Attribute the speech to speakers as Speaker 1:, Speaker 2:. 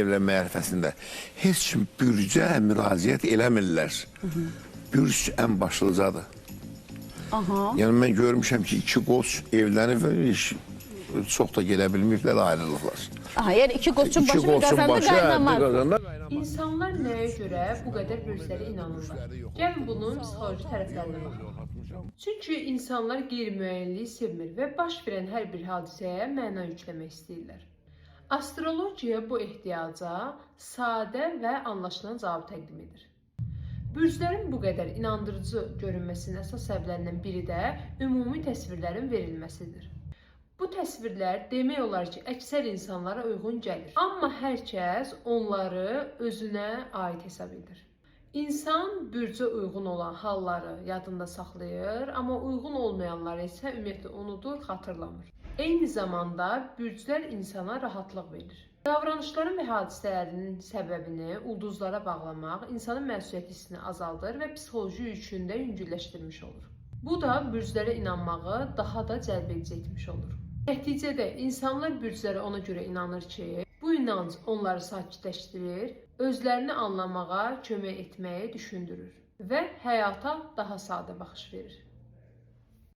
Speaker 1: evlənmə ərəfəsində heç kim bürcə müraciət eləmirlər. Bürc ən başlıcadır. Yəni mən görmüşəm ki, iki qoç evlənib və çox da gedə bilməyiblər, ayrılıqlar.
Speaker 2: Yəni iki qoçun başı bir qazanda qaynamaz.
Speaker 3: İnsanlar nəyə görə bu qədər bürclərə inanırlar? Gəlin bunun psixoloji tərəflərinə baxaq. Çünki insanlar qeyri-müəyyənliyi sevmir və baş verən hər bir hadisəyə məna yükləmək istəyirlər. Astrologiya bu ehtiyaca sadə və anlaşılan cavab təqdim edir. Bürclərin bu qədər inandırıcı görünməsinin əsas səbəblərindən biri də ümumi təsvirlərin verilməsidir. Bu təsvirlər demək olar ki, əksər insanlara uyğun gəlir. Amma hər kəs onları özünə aid hesab edir. İnsan bürcə uyğun olan halları yadında saxlayır, amma uyğun olmayanları isə ümumiyyətlə unudur, xatırlamır. Eyni zamanda bürclər insana rahatlıq verir. Davranışların və hadisələrin səbəbini ulduzlara bağlamaq insanın məsuliyyət hissini azaldır və psixoloji yükünü də yüngülləşdirmiş olur. Bu da bürclərə inanmağı daha da cəlbedici etmiş olur. Nəticədə insanlar bürclərə ona görə inanır ki, bu inanc onları sakitləşdirir, özlərini anlamağa kömək etməyi düşündürür və həyata daha sadə baxış verir.